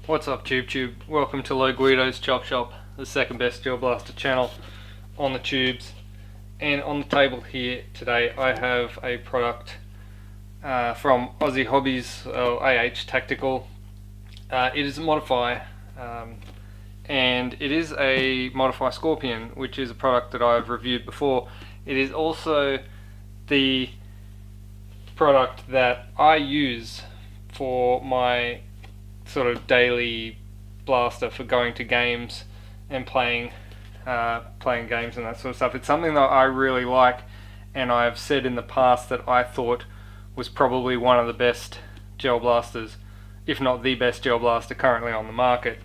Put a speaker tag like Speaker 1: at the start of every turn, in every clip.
Speaker 1: What's up, Tube? Welcome to Low Guido's Chop Shop, the second best Gel Blaster channel on the tubes. And on the table here today I have a product from Aussie Hobbies, AH Tactical. It is a Modify, and it is a Modify Scorpion, which is a product that I've reviewed before. It is also the product that I use for my sort of daily blaster for going to games and playing games and that sort of stuff. It's something that I really like, and I've said in the past that I thought was probably one of the best gel blasters, if not the best gel blaster currently on the market.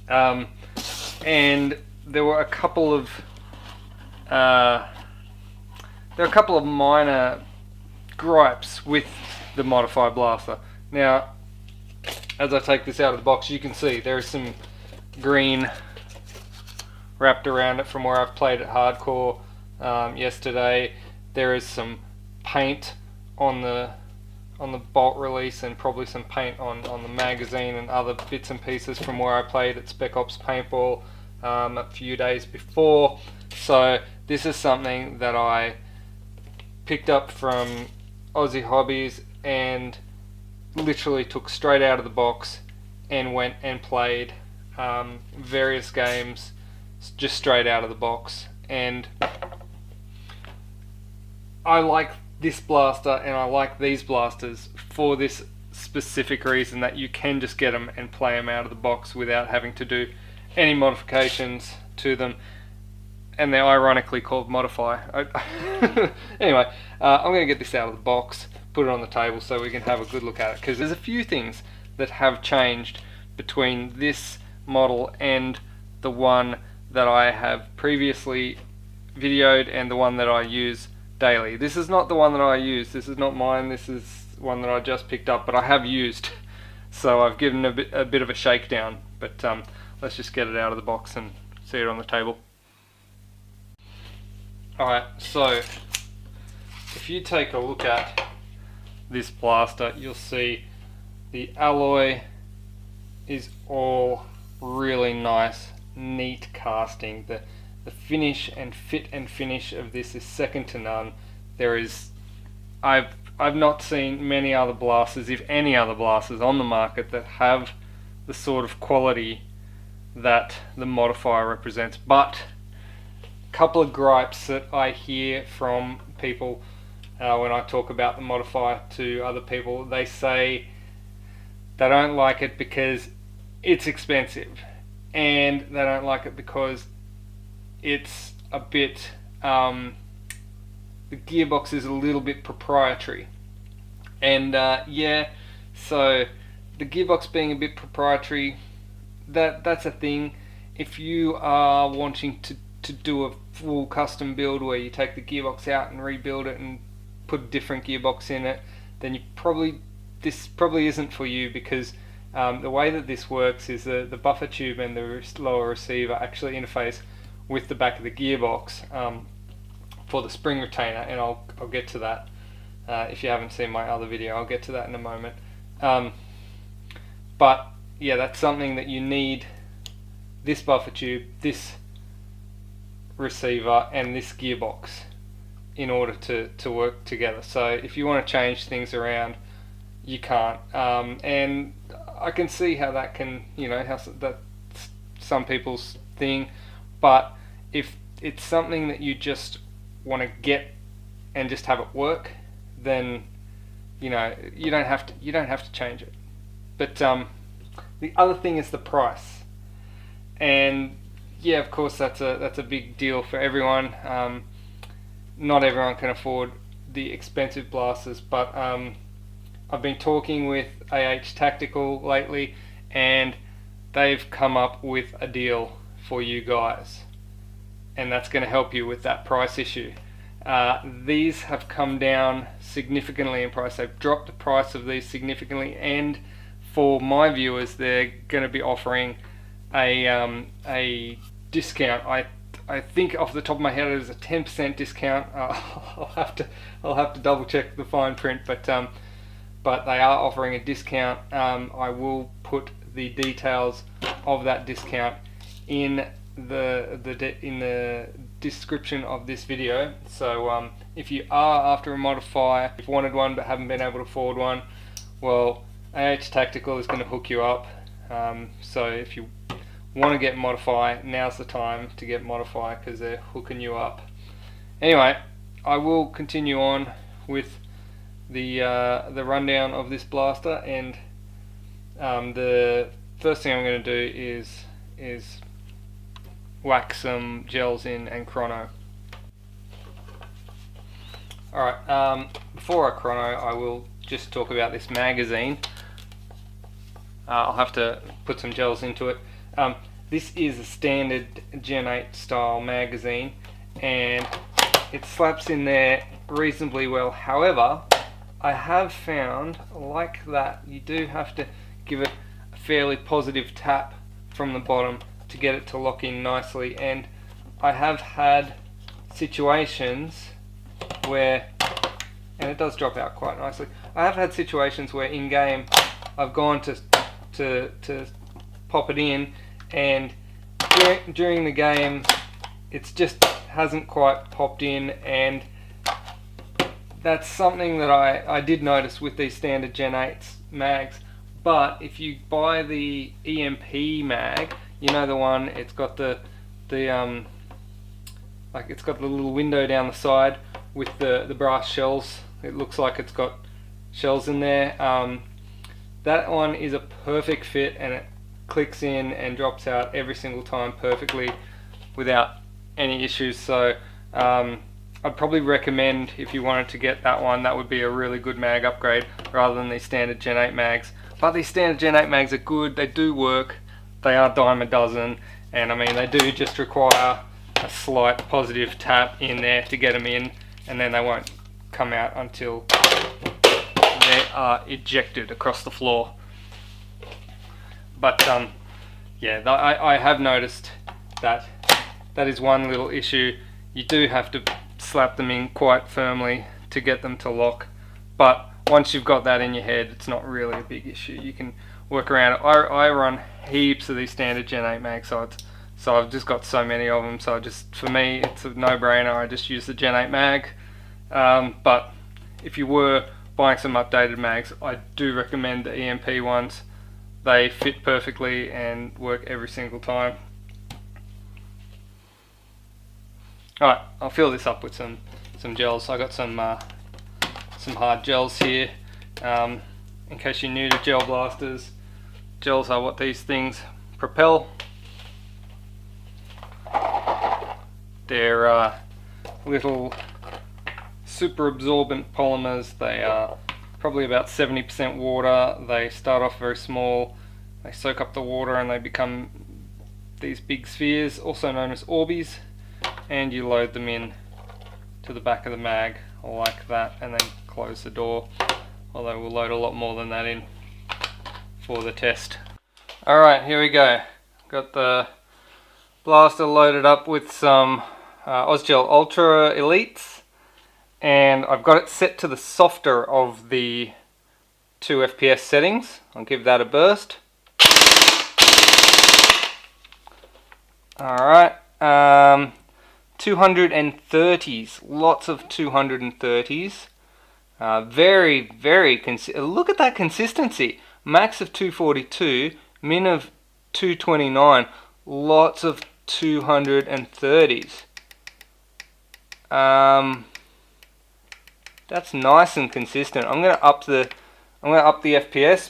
Speaker 1: And there were a couple of minor gripes with the Modify blaster. Now, as I take this out of the box, you can see there is some green wrapped around it from where I've played it hardcore yesterday. There is some paint on the bolt release, and probably some paint on the magazine and other bits and pieces from where I played at Spec Ops Paintball a few days before. So this is something that I picked up from Aussie Hobbies and literally took straight out of the box and went and played various games just straight out of the box. And I like this blaster and I like these blasters for this specific reason, that you can just get them and play them out of the box without having to do any modifications to them. And they're ironically called Modify. Anyway, I'm going to get this out of the box, put it on the table so we can have a good look at it, because there's a few things that have changed between this model and the one that I have previously videoed and the one that I use daily. This is not the one that I use, this is not mine, this is one that I just picked up, but I have used, so I've given a bit of a shakedown. But let's just get it out of the box and see it on the table. Alright, so if you take a look at this blaster, you'll see the alloy is all really nice, neat casting. The finish and fit and finish of this is second to none. I've not seen many other blasters, if any other blasters on the market, that have the sort of quality that the Modifier represents. But a couple of gripes that I hear from people when I talk about the Modifier to other people, they say they don't like it because it's expensive, and they don't like it because it's a bit, the gearbox is a little bit proprietary. And yeah, so the gearbox being a bit proprietary, that's a thing. If you are wanting to do a full custom build where you take the gearbox out and rebuild it and put a different gearbox in it, then this probably isn't for you, because the way that this works is the buffer tube and the lower receiver actually interface with the back of the gearbox for the spring retainer, and I'll get to that. If you haven't seen my other video, I'll get to that in a moment. But yeah, that's something that you need: this buffer tube, this receiver, and this gearbox in order to work together. So if you want to change things around, you can't. And I can see how that can, how that's some people's thing. But if it's something that you just want to get and just have it work, then you don't have to change it. But the other thing is the price, and yeah, of course that's a big deal for everyone. Not everyone can afford the expensive blasters, but I've been talking with AH Tactical lately, and they've come up with a deal for you guys, and that's going to help you with that price issue. These have come down significantly in price. They've dropped the price of these significantly, and for my viewers, they're going to be offering a discount. I think off the top of my head it is a 10% discount. I'll have to double check the fine print, but they are offering a discount. I will put the details of that discount in the description of this video. So if you are after a modifier, if you wanted one but haven't been able to afford one, well, AH Tactical is going to hook you up. So if you want to get Modify, now's the time to get Modify because they're hooking you up. Anyway, I will continue on with the rundown of this blaster, and the first thing I'm going to do is whack some gels in and chrono. Alright, before I chrono, I will just talk about this magazine. I'll have to put some gels into it. This is a standard Gen 8 style magazine, and it slaps in there reasonably well. However, I have found, like that, you do have to give it a fairly positive tap from the bottom to get it to lock in nicely, and I have had situations where, and it does drop out quite nicely, I have had situations where in game I've gone to pop it in, and during the game it's just hasn't quite popped in, and that's something that I did notice with these standard Gen 8 mags. But if you buy the EMP mag, you know, the one, it's got like it's got the little window down the side with the brass shells. It looks like it's got shells in there. That one is a perfect fit, and it clicks in and drops out every single time perfectly without any issues. So I'd probably recommend, if you wanted to get that one, that would be a really good mag upgrade rather than these standard Gen 8 mags. But these standard Gen 8 mags are good, they do work, they are dime a dozen, and I mean, they do just require a slight positive tap in there to get them in, and then they won't come out until they are ejected across the floor. But yeah, I have noticed that is one little issue. You do have to slap them in quite firmly to get them to lock, but once you've got that in your head, it's not really a big issue. You can work around it. I run heaps of these standard Gen 8 mag sights, so I've just got so many of them, so for me it's a no-brainer. I just use the Gen 8 mag. But if you were buying some updated mags, I do recommend the EMP ones. They fit perfectly and work every single time. Alright, I'll fill this up with some gels. I got some hard gels here. In case you're new to gel blasters, gels are what these things propel. They're little super absorbent polymers. They are probably about 70% water. They start off very small, they soak up the water, and they become these big spheres, also known as Orbeez, and you load them in to the back of the mag like that, and then close the door, although we'll load a lot more than that in for the test. Alright, here we go. Got the blaster loaded up with some Ozgel Ultra Elites, and I've got it set to the softer of the 2 FPS settings. I'll give that a burst. Alright, 230s, lots of 230s. Very look at that consistency. Max of 242, min of 229, lots of 230s. That's nice and consistent. I'm gonna up the FPS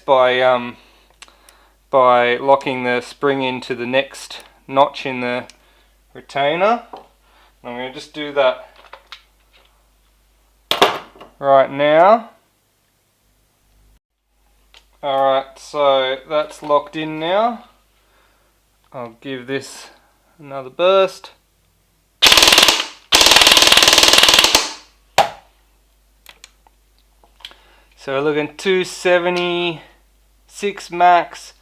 Speaker 1: by locking the spring into the next notch in the retainer. I'm going to just do that right now. Alright, so that's locked in now. I'll give this another burst. So we're looking 276 max,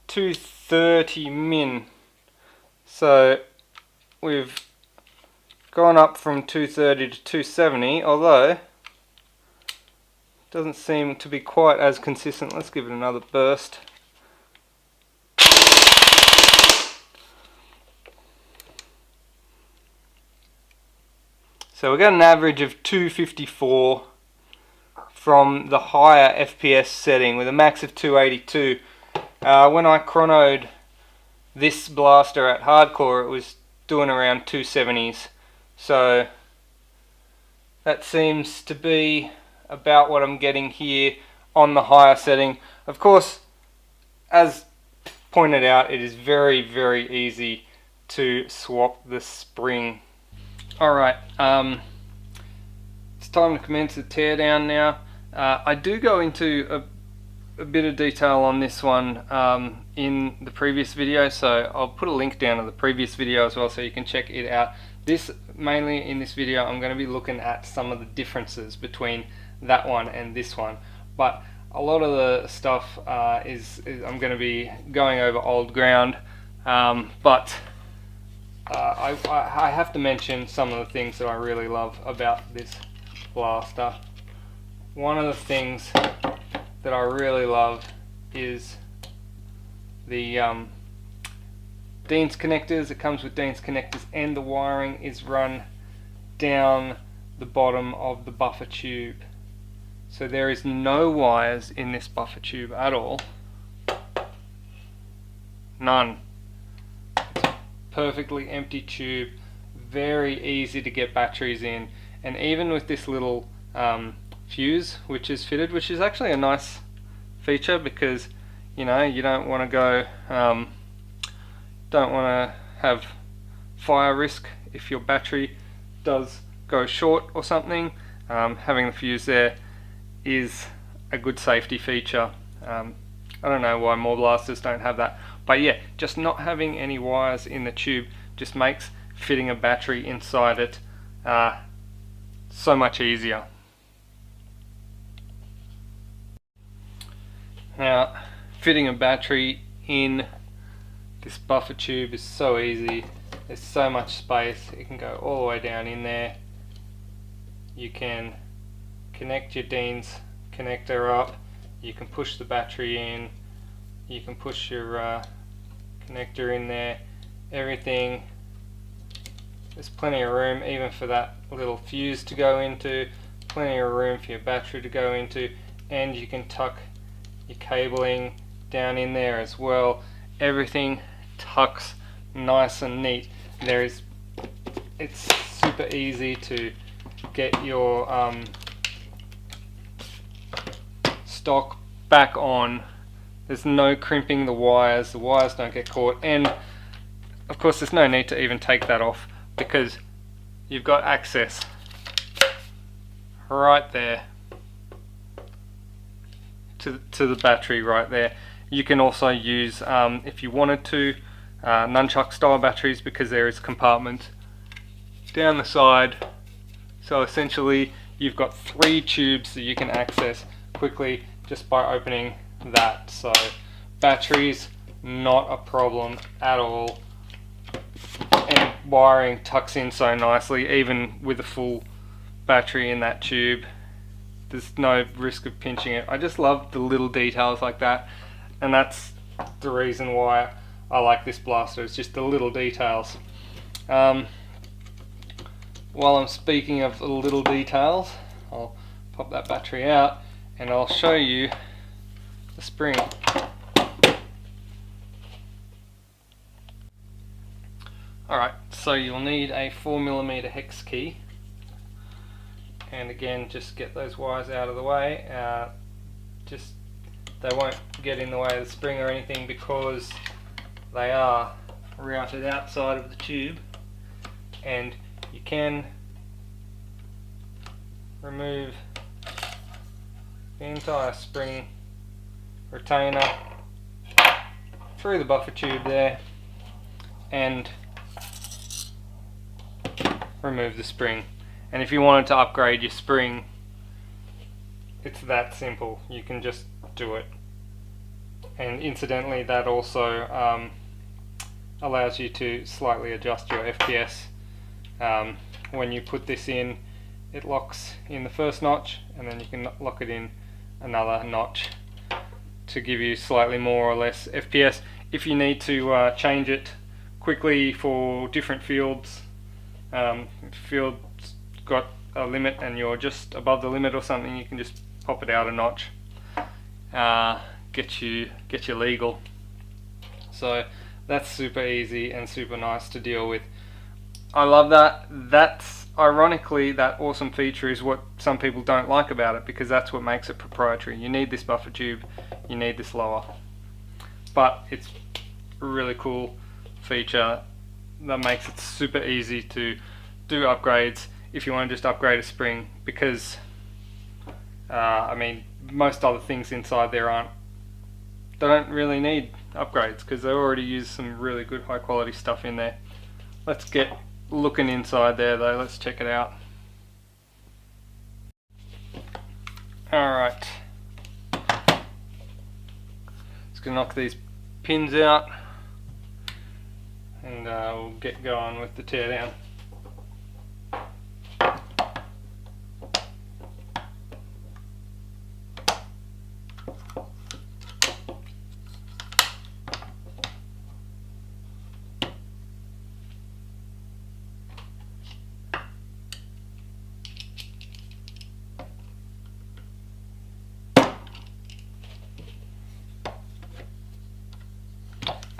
Speaker 1: 230 min. So we've gone up from 230 to 270, although it doesn't seem to be quite as consistent. Let's give it another burst. So we got an average of 254 from the higher FPS setting with a max of 282. When I chronoed this blaster at hardcore, it was doing around 270s. So that seems to be about what I'm getting here on the higher setting. Of course, as pointed out, it is very, very easy to swap the spring. Alright, it's time to commence the teardown now. I do go into a bit of detail on this one in the previous video, so I'll put a link down to the previous video as well so you can check it out. Mainly in this video I'm going to be looking at some of the differences between that one and this one, but a lot of the stuff is I'm going to be going over old ground, but I have to mention some of the things that I really love about this blaster. One of the things that I really love is the Dean's connectors. It comes with Dean's connectors, and the wiring is run down the bottom of the buffer tube. So there is no wires in this buffer tube at all. None. It's a perfectly empty tube, very easy to get batteries in, and even with this little fuse which is fitted, which is actually a nice feature because you know you don't want to go don't want to have fire risk if your battery does go short or something. Having the fuse there is a good safety feature. I don't know why more blasters don't have that, but yeah, just not having any wires in the tube just makes fitting a battery inside it so much easier. Now, fitting a battery in this buffer tube is so easy. There's so much space. It can go all the way down in there. You can connect your Dean's connector up. You can push the battery in. You can push your connector in there. Everything. There's plenty of room even for that little fuse to go into. Plenty of room for your battery to go into, and you can tuck your cabling down in there as well. Everything tucks nice and neat. It's super easy to get your stock back on. There's no crimping the wires don't get caught, and of course there's no need to even take that off because you've got access right there to the battery right there. You can also use, if you wanted to, nunchuck style batteries because there is compartments down the side. So essentially you've got 3 tubes that you can access quickly just by opening that. So batteries, not a problem at all. And wiring tucks in so nicely, even with a full battery in that tube. There's no risk of pinching it. I just love the little details like that, and that's the reason why I like this blaster. It's just the little details. While I'm speaking of the little details, I'll pop that battery out and I'll show you the spring. Alright, so you'll need a 4mm hex key. And again, just get those wires out of the way. They won't get in the way of the spring or anything because they are routed outside of the tube. And you can remove the entire spring retainer through the buffer tube there and remove the spring. And if you wanted to upgrade your spring, it's that simple. You can just do it. And incidentally, that also allows you to slightly adjust your FPS. When you put this in, it locks in the first notch, and then you can lock it in another notch to give you slightly more or less FPS. If you need to change it quickly for different fields got a limit and you're just above the limit or something, you can just pop it out a notch, get you legal. So that's super easy and super nice to deal with. I love that. That's ironically, that awesome feature is what some people don't like about it, because that's what makes it proprietary. You need this buffer tube, you need this lower, but it's a really cool feature that makes it super easy to do upgrades if you want to just upgrade a spring, because I mean, most other things inside there they don't really need upgrades because they already use some really good high quality stuff in there. Let's get looking inside there though, let's check it out. Alright, just gonna knock these pins out and we'll get going with the teardown.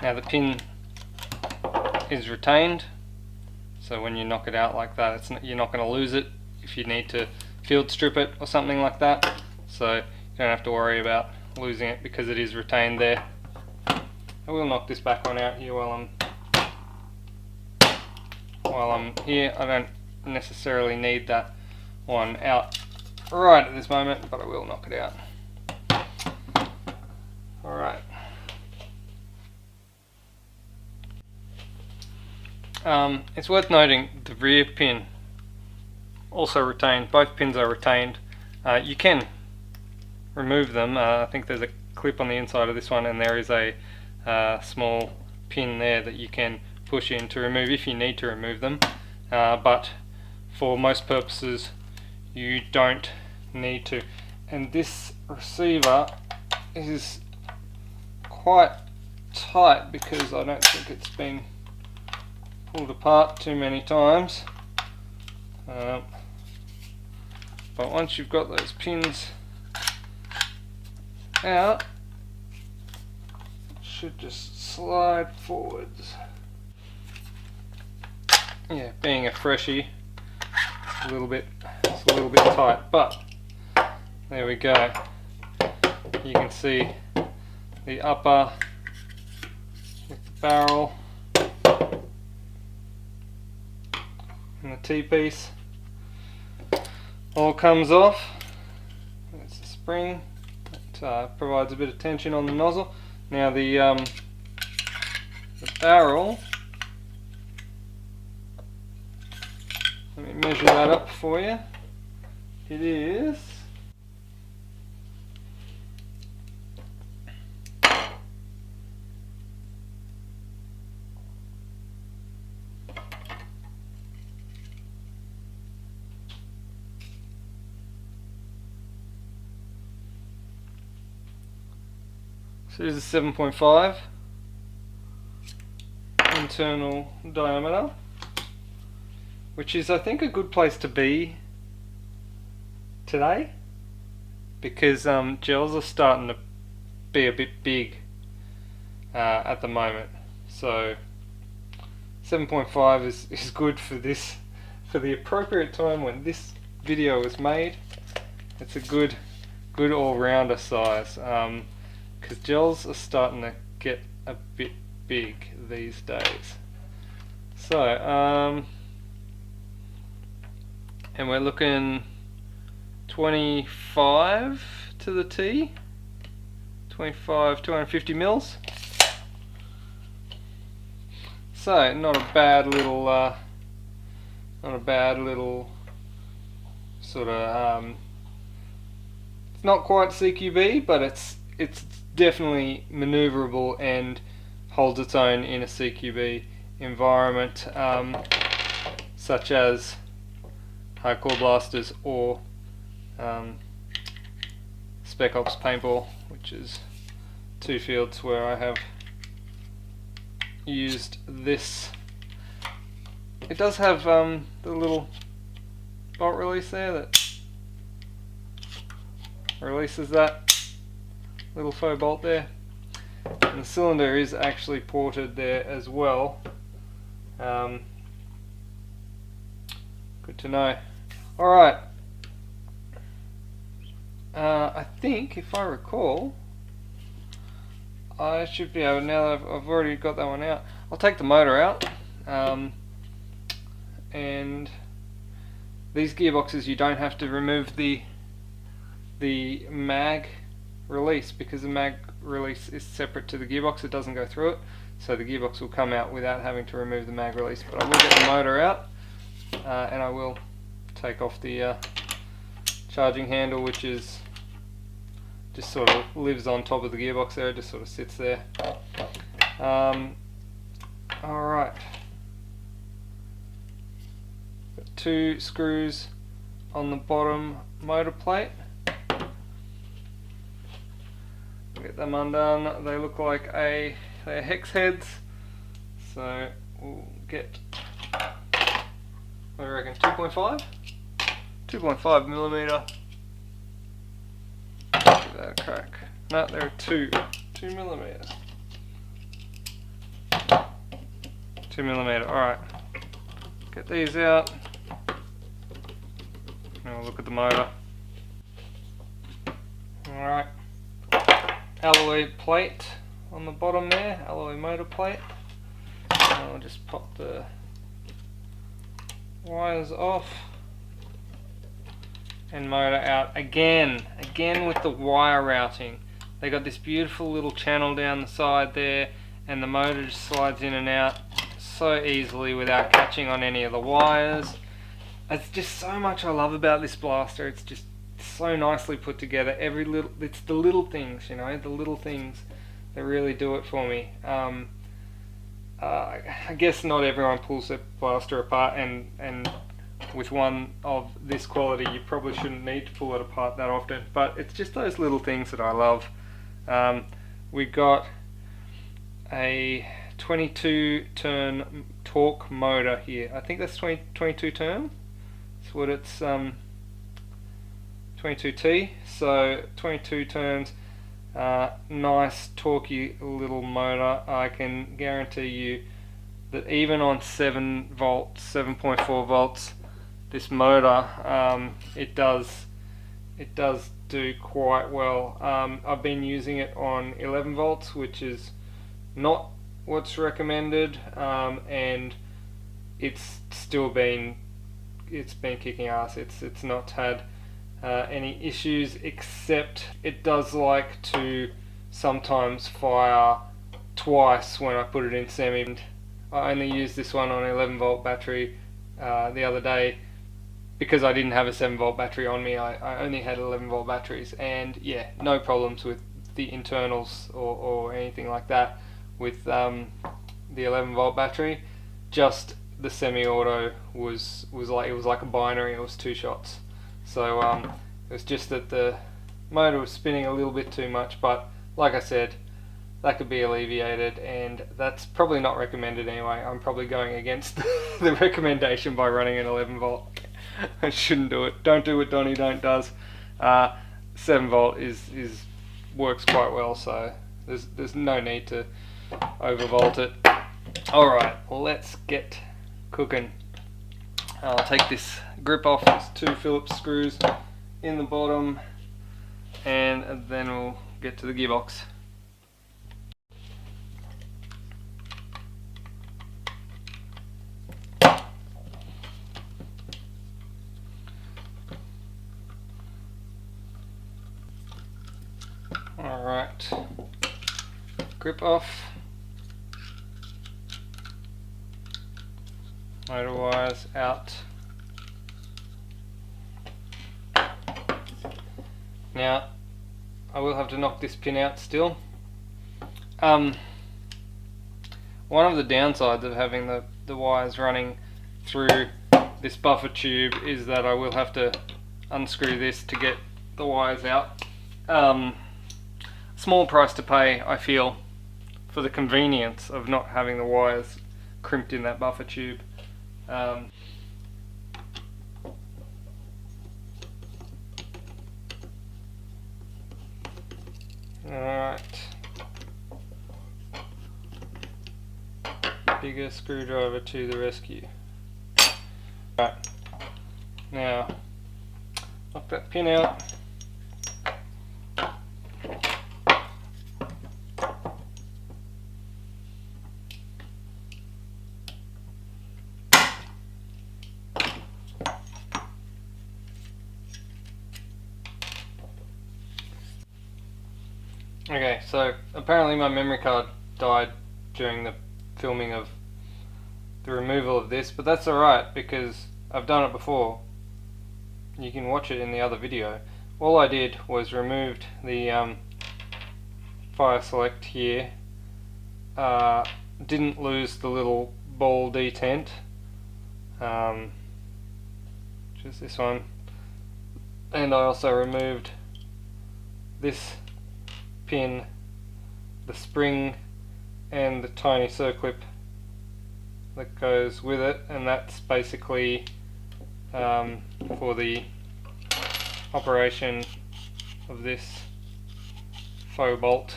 Speaker 1: Now the pin is retained, so when you knock it out like that, you're not going to lose it if you need to field strip it or something like that. So you don't have to worry about losing it because it is retained there. I will knock this back one out here while I'm here. I don't necessarily need that one out right at this moment, but I will knock it out. Alright. It's worth noting the rear pin also retained. Both pins are retained. You can remove them. I think there's a clip on the inside of this one, and there is a small pin there that you can push in to remove if you need to remove them. But for most purposes you don't need to. And this receiver is quite tight because I don't think it's been pulled apart too many times, but once you've got those pins out, it should just slide forwards. Yeah, being a freshie, it's a little bit tight, but there we go. You can see the upper with the barrel and the T-piece all comes off. That's the spring that provides a bit of tension on the nozzle. Now the barrel, let me measure that up for you. It is 7.5 internal diameter, which is I think a good place to be today, because gels are starting to be a bit big at the moment. So 7.5 is good for this, for the appropriate time when this video was made. It's a good all-rounder size, because gels are starting to get a bit big these days. So and we're looking 25 to the T, 25 250 mils. So not a bad little sort of it's not quite CQB, but it's definitely maneuverable and holds its own in a CQB environment, such as hardcore blasters or Spec Ops paintball, which is two fields where I have used this. It does have the little bolt release there that releases that little faux bolt there. And the cylinder is actually ported there as well. Good to know. Alright. I think, if I recall, I should be able, now that I've already got that one out, I'll take the motor out. And these gearboxes, you don't have to remove the mag release, because the mag release is separate to the gearbox. It doesn't go through it, so the gearbox will come out without having to remove the mag release. But I will get the motor out, and I will take off the charging handle, which is just sort of lives on top of the gearbox there. It just sort of sits there. Alright, got 2 screws on the bottom motor plate. Get them undone. They look like they're hex heads, so we'll get, what do you reckon, 2.5? 2.5 millimeter. Give that a crack. No, they're 2 millimeter. 2 millimeter. Alright. Get these out. Now we'll look at the motor. Alright. Alloy plate on the bottom there, alloy motor plate. I'll just pop the wires off and motor out again with the wire routing. They got this beautiful little channel down the side there, and the motor just slides in and out so easily without catching on any of the wires. It's just so much I love about this blaster. It's just so nicely put together. It's the little things, you know, the little things that really do it for me. I guess not everyone pulls their blaster apart, and with one of this quality you probably shouldn't need to pull it apart that often, but it's just those little things that I love. We got a 22 turn torque motor here. I think that's 22 turn. That's what it's 22T, so 22 turns, nice torquey little motor. I can guarantee you that even on 7 volts, 7.4 volts, this motor, it does do quite well. I've been using it on 11 volts, which is not what's recommended, and it's been kicking ass. It's not had any issues, except it does like to sometimes fire twice when I put it in semi. I only used this one on an 11 volt battery the other day because I didn't have a 7 volt battery on me. I only had 11 volt batteries, and yeah, no problems with the internals or anything like that with the 11 volt battery. Just the semi-auto was like a binary. It was 2 shots. So it was just that the motor was spinning a little bit too much, but like I said, that could be alleviated, and that's probably not recommended anyway. I'm probably going against the recommendation by running an 11 volt. I shouldn't do it. Don't do what Donnie Don't does. 7 volt works quite well, so there's no need to overvolt it. Alright, let's get cooking. I'll take this grip off. There's 2 Phillips screws in the bottom, and then we'll get to the gearbox. Alright, grip off, motor wires out. Now, I will have to knock this pin out still. One of the downsides of having the wires running through this buffer tube is that I will have to unscrew this to get the wires out. Small price to pay, I feel, for the convenience of not having the wires crimped in that buffer tube. Alright. Bigger screwdriver to the rescue. Alright. Now, knock that pin out. Okay, so apparently my memory card died during the filming of the removal of this, but that's alright because I've done it before. You can watch it in the other video. All I did was removed the fire select here, didn't lose the little ball detent, which is this one, and I also removed this pin, the spring, and the tiny circlip that goes with it, and that's basically for the operation of this faux bolt.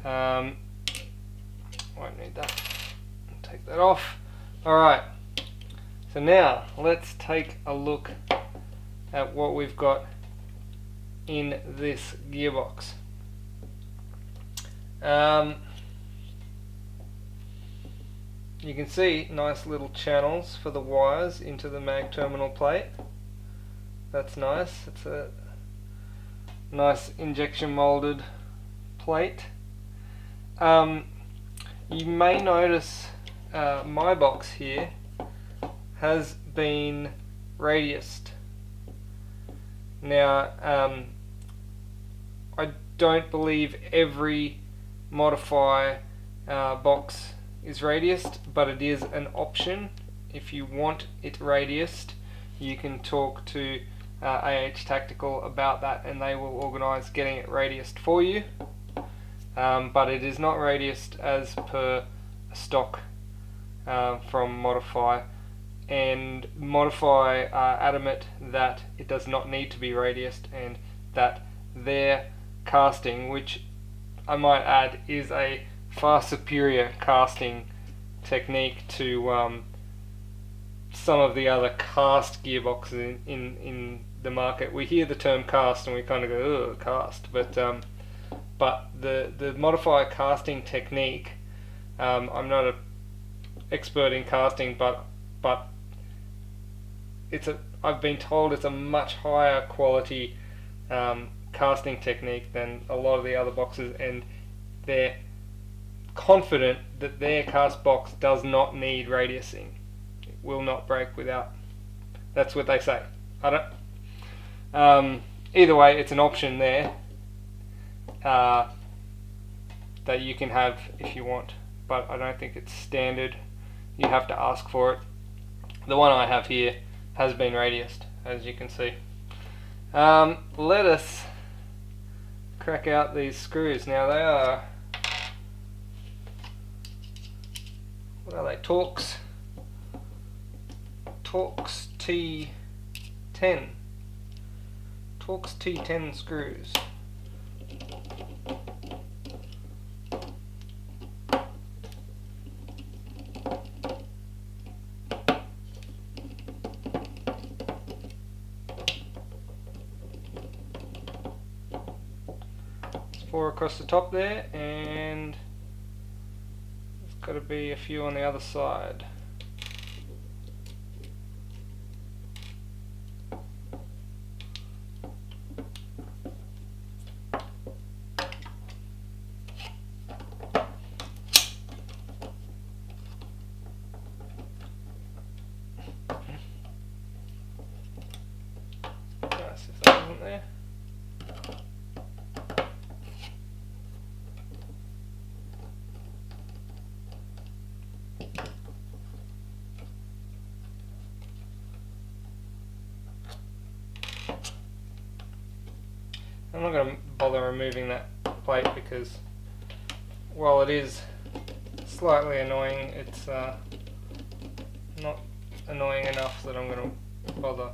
Speaker 1: Won't need that. Take that off. Alright, so now let's take a look at what we've got in this gearbox. You can see nice little channels for the wires into the mag terminal plate. That's nice. It's a nice injection molded plate. You may notice my box here has been radiused. Now, I don't believe every Modify box is radiused, but it is an option. If you want it radiused, you can talk to AH Tactical about that and they will organise getting it radiused for you. But it is not radiused as per stock from Modify, and Modify are adamant that it does not need to be radiused, and that their casting, which I might add is a far superior casting technique to some of the other cast gearboxes in the market. We hear the term cast and we kind of go, ugh, cast, but the Modify casting technique, I'm not an expert in casting, but I've been told it's a much higher quality casting technique than a lot of the other boxes, and they're confident that their cast box does not need radiusing. It will not break without. That's what they say. I don't. Either way, it's an option there that you can have if you want, but I don't think it's standard. You have to ask for it. The one I have here has been radiused, as you can see. Let us crack out these screws. Now they are, what are they, Torx T10 Torx T10 screws. Four across the top there, and there's got to be a few on the other side. Nice, if that wasn't there. I'm not going to bother removing that plate because while it is slightly annoying, it's not annoying enough that I'm going to bother.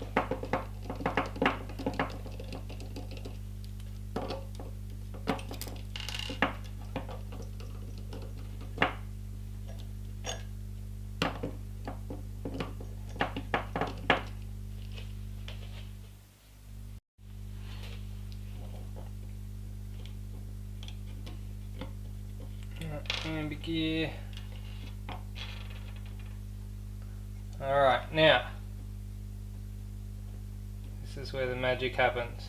Speaker 1: amber gear. Alright, now this is where the magic happens.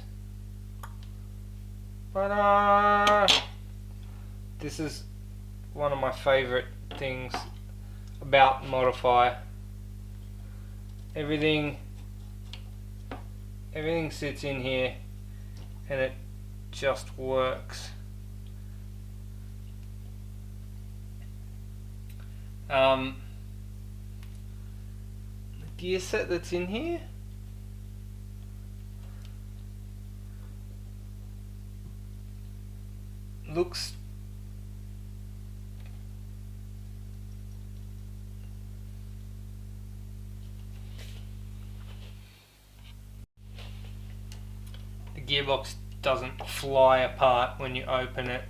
Speaker 1: This is one of my favourite things about Modify. Everything sits in here and it just works. The gear set that's in here looks the gearbox doesn't fly apart when you open it.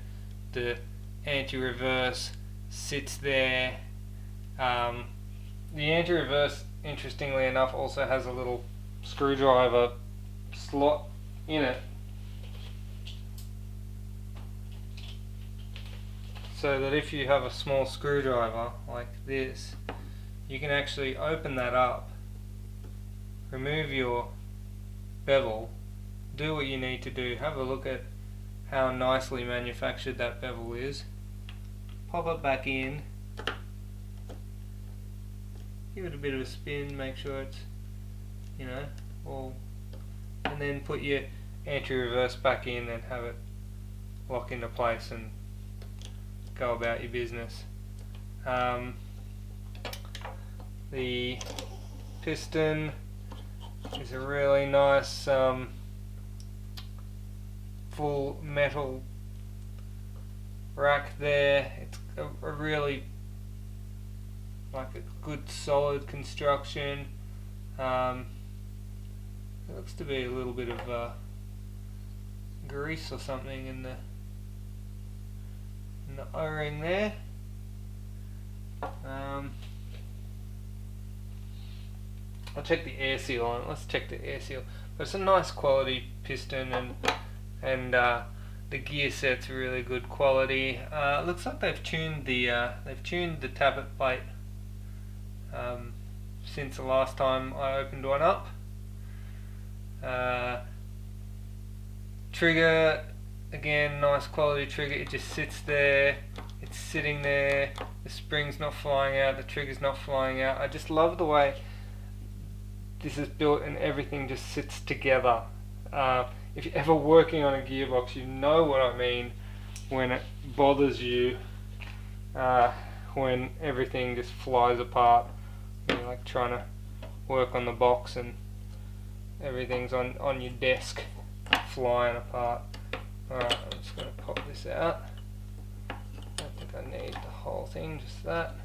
Speaker 1: The anti-reverse sits there. The anti-reverse, interestingly enough, also has a little screwdriver slot in it, so that if you have a small screwdriver like this, you can actually open that up, remove your bevel, do what you need to do, have a look at how nicely manufactured that bevel is, pop it back in, give it a bit of a spin, make sure it's, you know, all, and then put your anti-reverse back in and have it lock into place and go about your business. The piston is a really nice full metal rack there. It's a really like a good solid construction. It looks to be a little bit of grease or something in the O-ring there. I'll check the air seal on it. Let's check the air seal. But it's a nice quality piston, and the gear set's really good quality. Looks like they've tuned the tappet plate since the last time I opened one up. Trigger, again, nice quality trigger. It just sits there, it's sitting there, the spring's not flying out, the trigger's not flying out. I just love the way this is built and everything just sits together. If you're ever working on a gearbox, you know what I mean when it bothers you, when everything just flies apart. You're like trying to work on the box and everything's on your desk flying apart. Alright, I'm just going to pop this out. I don't think I need the whole thing, just that.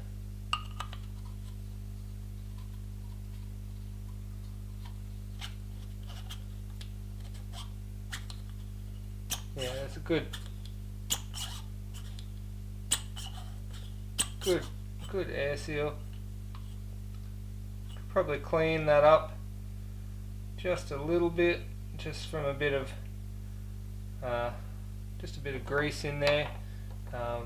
Speaker 1: Yeah, that's a good air seal. Could probably clean that up just a little bit, just from a bit of grease in there. I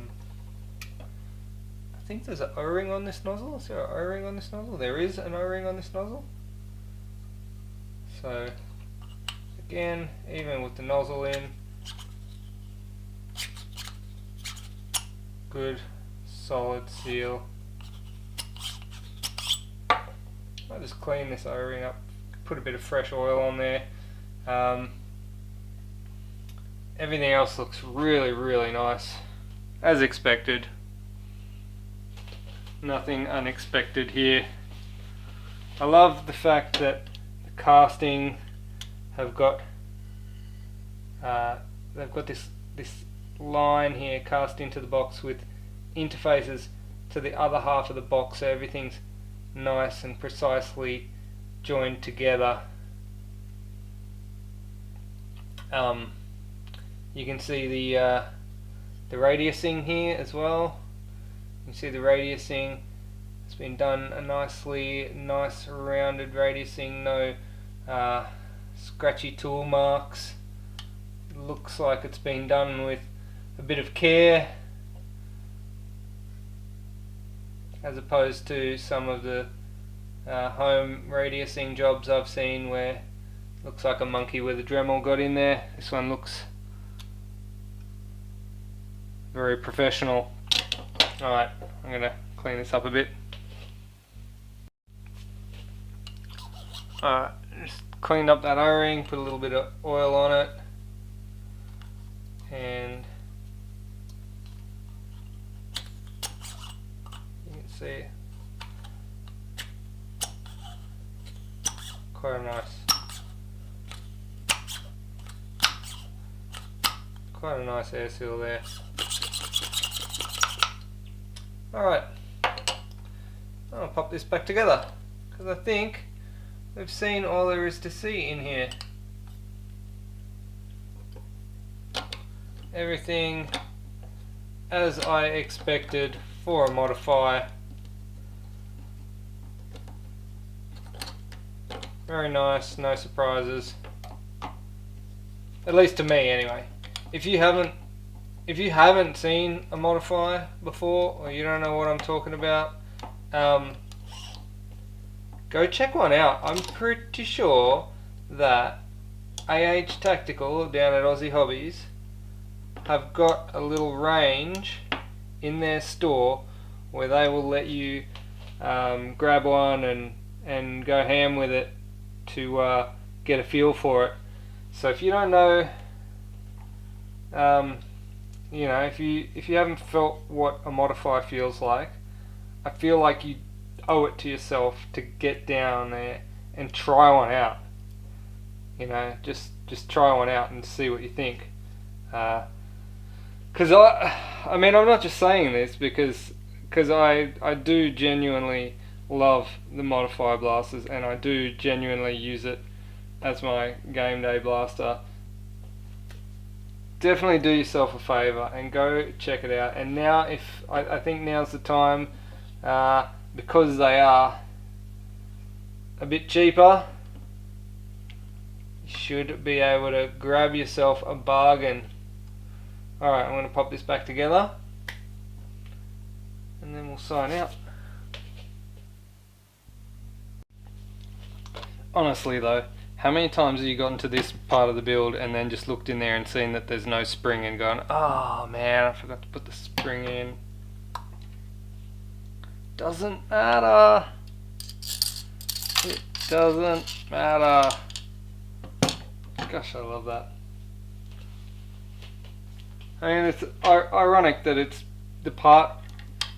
Speaker 1: think there's an O-ring on this nozzle. Is there an O-ring on this nozzle? There is an O-ring on this nozzle. So again, even with the nozzle in, good solid seal. I'll just clean this O-ring up, put a bit of fresh oil on there. Everything else looks really, really nice, as expected. Nothing unexpected here. I love the fact that the casting have got they've got this line here cast into the box with interfaces to the other half of the box, so everything's nice and precisely joined together. You can see the radiusing here as well. You can see the radiusing. It's been done a nice rounded radiusing, no scratchy tool marks. It looks like it's been done with a bit of care. as opposed to some of the home radiusing jobs I've seen where it looks like a monkey with a Dremel got in there. This one looks very professional. Alright, I'm going to clean this up a bit. Alright, just cleaned up that O-ring, put a little bit of oil on it, and you can see quite a nice air seal there. Alright, I'll pop this back together because I think we've seen all there is to see in here. Everything as I expected for a Modify. Very nice, no surprises. At least to me anyway. If you haven't seen a Modify before, or you don't know what I'm talking about, go check one out. I'm pretty sure that AH Tactical down at Aussie Hobbies have got a little range in their store where they will let you grab one and go ham with it to get a feel for it. So if you don't know, you know, if you haven't felt what a Modify feels like, I feel like you owe it to yourself to get down there and try one out. You know, just try one out and see what you think. Because I mean, I'm not just saying this because I do genuinely love the Modify blasters, and I do genuinely use it as my game day blaster. Definitely do yourself a favour and go check it out. And now, I think now's the time, because they are a bit cheaper, you should be able to grab yourself a bargain. Alright, I'm going to pop this back together and then we'll sign out. Honestly though, how many times have you gotten to this part of the build and then just looked in there and seen that there's no spring and gone, oh man, I forgot to put the spring in. Doesn't matter. It doesn't matter. Gosh, I love that. I mean, it's ironic that it's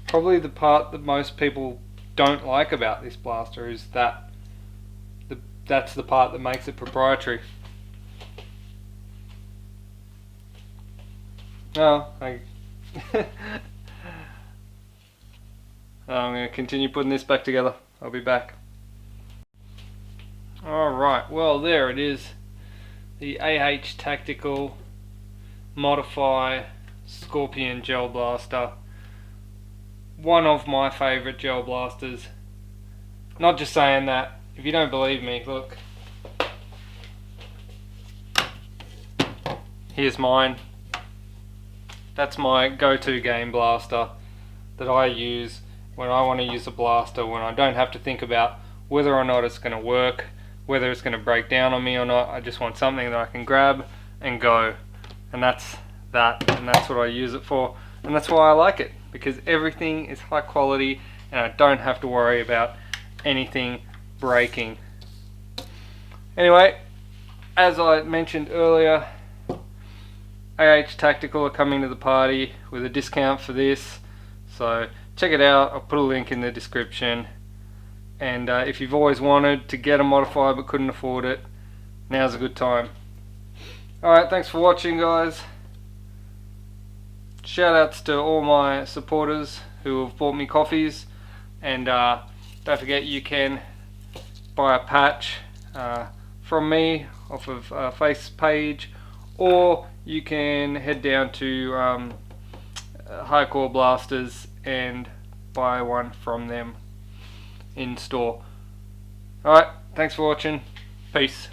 Speaker 1: probably the part that most people don't like about this blaster is that that's the part that makes it proprietary. Oh, I'm going to continue putting this back together. I'll be back. Alright, well there it is. The AH Tactical Modify Scorpion Gel Blaster. One of my favourite gel blasters. Not just saying that. If you don't believe me, look. Here's mine. That's my go-to game blaster that I use when I want to use a blaster, when I don't have to think about whether or not it's going to work, whether it's going to break down on me or not. I just want something that I can grab and go. And that's that, and that's what I use it for. And that's why I like it, because everything is high quality and I don't have to worry about anything breaking. Anyway, as I mentioned earlier, AH Tactical are coming to the party with a discount for this, so check it out. I'll put a link in the description. And if you've always wanted to get a Modify but couldn't afford it, now's a good time. Alright, thanks for watching guys. Shout outs to all my supporters who have bought me coffees, and don't forget you can buy a patch from me off of Face page, or you can head down to Hardcore Blasters and buy one from them in store. Alright, thanks for watching. Peace.